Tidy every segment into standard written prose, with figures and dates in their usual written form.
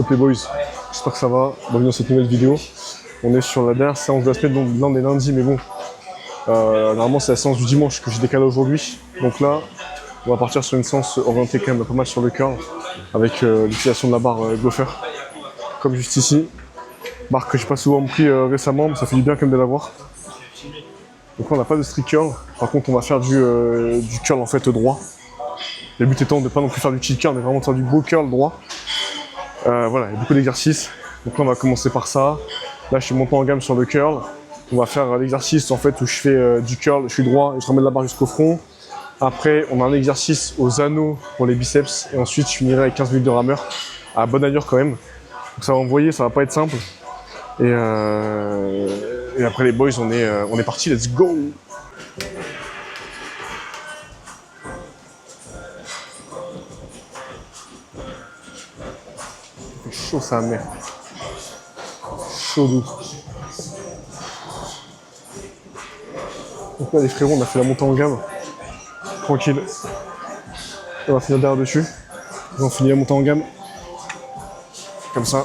Ok les boys, j'espère que ça va. Bienvenue dans cette nouvelle vidéo. On est sur la dernière séance de la semaine, donc là on est lundi, mais bon. Normalement c'est la séance du dimanche que j'ai décalé aujourd'hui. Donc là, on va partir sur une séance orientée quand même pas mal sur le curl, avec l'utilisation de la barre Gopher. Comme juste ici. Barre que j'ai pas souvent pris récemment, mais ça fait du bien quand même de l'avoir. Donc là on n'a pas de strict curl. Par contre on va faire du curl en fait droit. Le but étant de pas non plus faire du cheat curl, mais vraiment de faire du beau curl droit. Voilà, il y a beaucoup d'exercices. Donc là, on va commencer par ça. Là, je suis monté en gamme sur le curl. On va faire l'exercice en fait où je fais du curl, je suis droit et je ramène la barre jusqu'au front. Après, on a un exercice aux anneaux pour les biceps. Et ensuite, je finirai avec 15 minutes de rameur. À bonne allure quand même. Donc ça va envoyer, ça va pas être simple. Et après les boys, on est parti, let's go! Chaud sa mère. Chaud doux. Donc là les frérots on a fait la montée en gamme. Tranquille. On va finir derrière dessus. On finit la montée en gamme. Comme ça.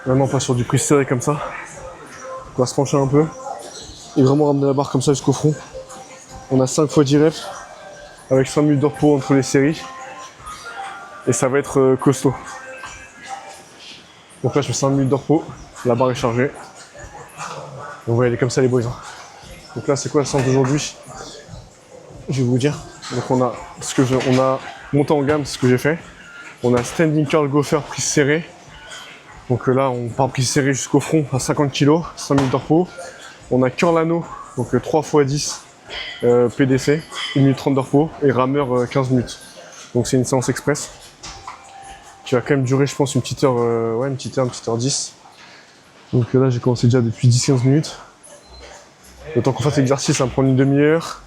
Maintenant on passe sur du prise serré comme ça. On va se pencher un peu. Et vraiment ramener la barre comme ça jusqu'au front. On a 5 fois 10 reps. Avec 5 minutes de repos entre les séries. Et ça va être costaud. Donc là je fais 5 minutes de repos. La barre est chargée. On va y aller comme ça les boys. Donc là c'est quoi la séance d'aujourd'hui? Je vais vous dire. Donc on a monté en gamme, c'est ce que j'ai fait. On a standing curl Gopher prise serrée. Donc là on part prise serrée jusqu'au front à 50 kg, 5 minutes de repos. On a curl anneau, donc 3 x 10 PDC, 1 minute 30 de repos et rameur 15 minutes. Donc c'est une séance express qui va quand même durer je pense une petite heure, une petite heure 10. Donc là j'ai commencé déjà depuis 10-15 minutes. Le temps qu'on fasse l'exercice ça va me prendre une demi-heure.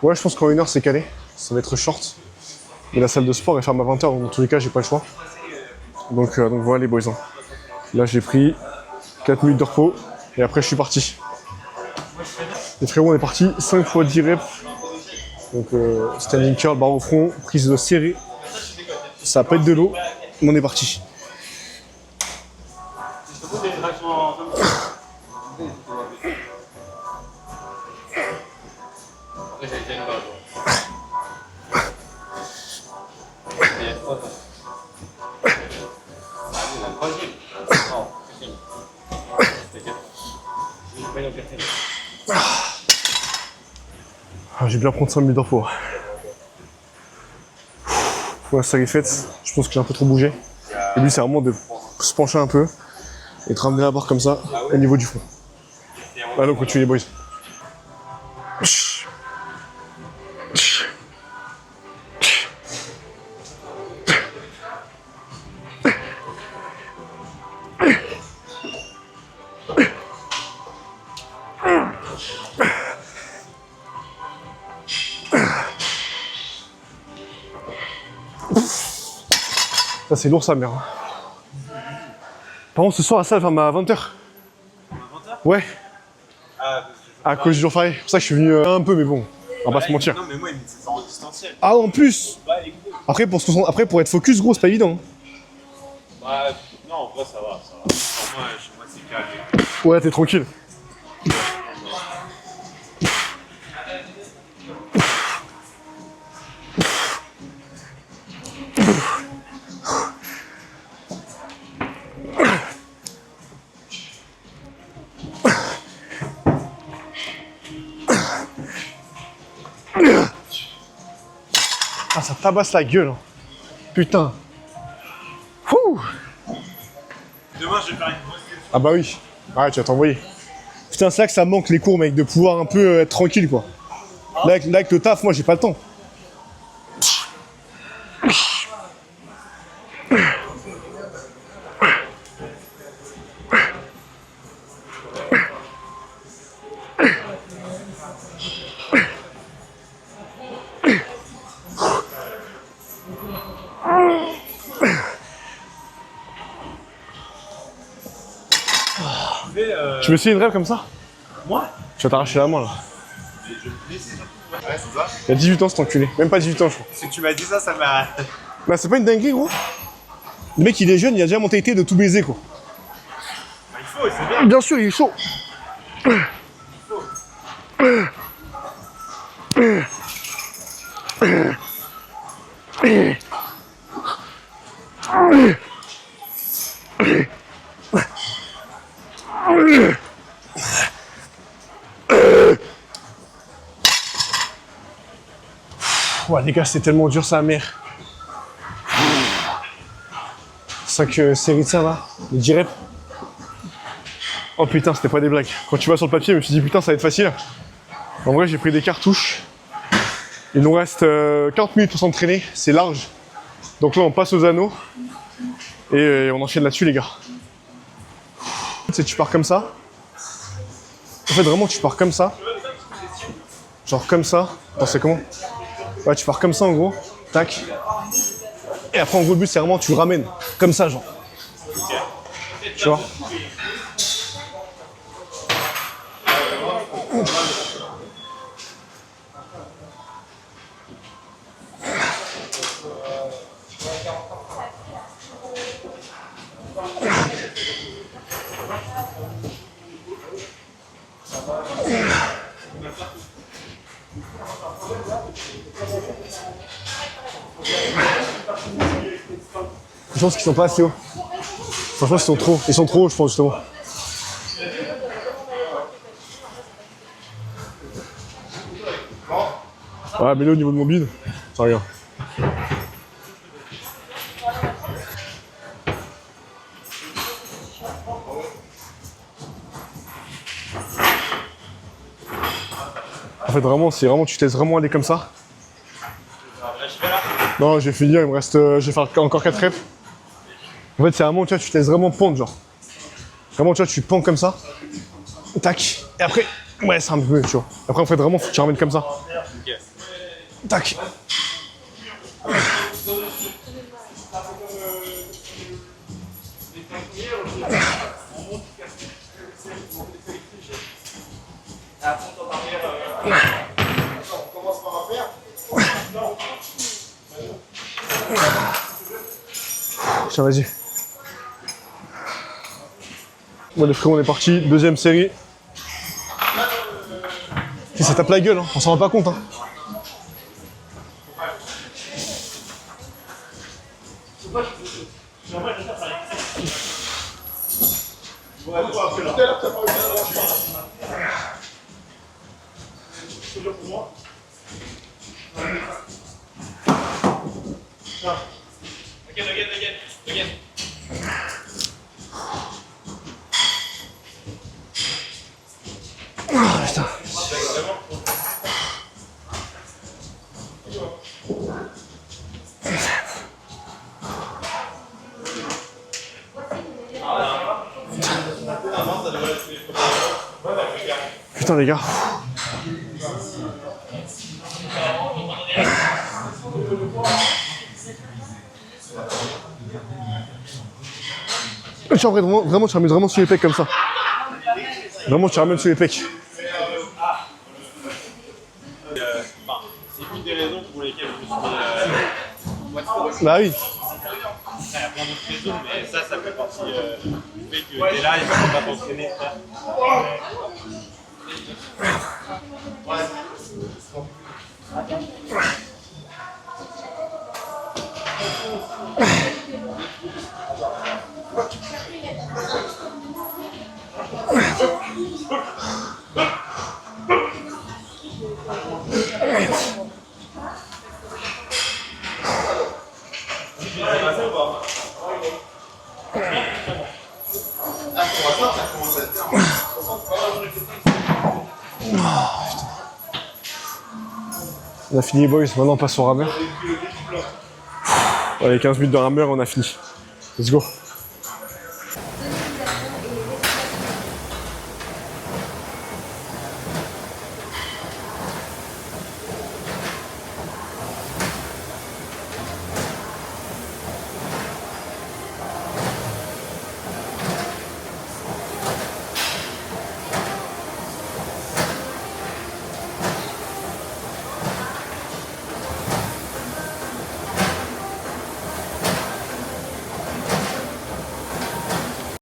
Ouais je pense qu'en une heure c'est calé, ça va être short. Mais la salle de sport elle ferme à 20h, donc dans tous les cas j'ai pas le choix. Donc voilà les boys. Là j'ai pris 4 minutes de repos et après je suis parti. Les frérots on est parti, 5 x 10 reps. Donc standing curl, barre au front, prise de serrée. Ça pète de l'eau, on est parti. J'ai bien prendre 5 minutes de repos. Pour la série faite, je pense que j'ai un peu trop bougé. Le but c'est vraiment de se pencher un peu et de ramener la barre comme ça au niveau du front. Allez on continue les boys. Ça c'est lourd sa mère. Par contre ce soir la salle ferme à 20h. 20h? Ouais. À cause du jour férié. C'est pour ça que je suis venu un peu mais bon, on va pas se mentir. Non mais moi il me dit c'est en distanciel. Ah en plus. Après pour être focus gros c'est pas évident. Bah non en vrai ça va. Pour moi, chez moi c'est calme. Ouais t'es tranquille. Ah ça tabasse la gueule. Putain. Ouh. Demain je vais faire une grosse question. Ah bah oui. Ouais tu vas t'envoyer. Putain c'est là que ça manque les cours mec, de pouvoir un peu être tranquille quoi. Là avec le taf moi j'ai pas le temps. Tu veux essayer une rêve comme ça? Moi? Tu vas t'arracher la main là. Ouais, c'est ça. Il a 18 ans cet enculé. Même pas 18 ans, je crois. Si tu m'as dit ça, ça m'a. Bah, c'est pas une dinguerie, gros. Le mec, il est jeune, il a déjà la mentalité de tout baiser, quoi. Il faut, c'est bien. Bien sûr, il est chaud. Ouais, les gars, c'est tellement dur, sa mère. 5 séries de ça, là. Les 10 reps. Oh putain, c'était pas des blagues. Quand tu vas sur le papier, je me suis dit, putain, ça va être facile. En vrai, j'ai pris des cartouches. Il nous reste 40 minutes pour s'entraîner. C'est large. Donc là, on passe aux anneaux. Et on enchaîne là-dessus, les gars. C'est tu pars comme ça. En fait, vraiment, tu pars comme ça. Genre comme ça. Attends, c'est comment? Ouais, tu pars comme ça, en gros. Tac. Et après, en gros, le but, c'est vraiment, tu ramènes. Comme ça, genre. Tu vois? Je pense qu'ils sont pas assez hauts. Franchement, ils sont trop. Ils sont trop hauts, je pense, justement. Ouais, mais là, au niveau de mon bide, ça regarde. En fait, vraiment, c'est vraiment, tu te laisses vraiment aller comme ça. Non, j'ai fini, il me reste, je vais faire encore 4 reps. En fait, c'est vraiment, tu vois, tu te laisses vraiment pendre, genre. Vraiment, tu vois, tu pends comme ça. Tac. Et après, ouais, c'est un peu mieux, tu vois. Après, en fait, vraiment, faut que tu ramènes comme ça. Tac. Tiens, vas-y. Bon, les frères, on est parti. Deuxième série. Et ça tape la gueule, hein. On s'en rend pas compte. Hein. Ah, putain. Putain, les gars. Tu ramènes vraiment, tu ramènes vraiment sur les pecs comme ça. Vraiment, tu ramènes sur les pecs. C'est une des raisons pour lesquelles je me suis Bah oui. il y a plein d'autres raisons, mais ça fait partie du fait que t'es là et que tu vas t'entraîner. On a fini, boys. Maintenant, on passe au rameur. Allez, 15 minutes de rameur, on a fini. Let's go.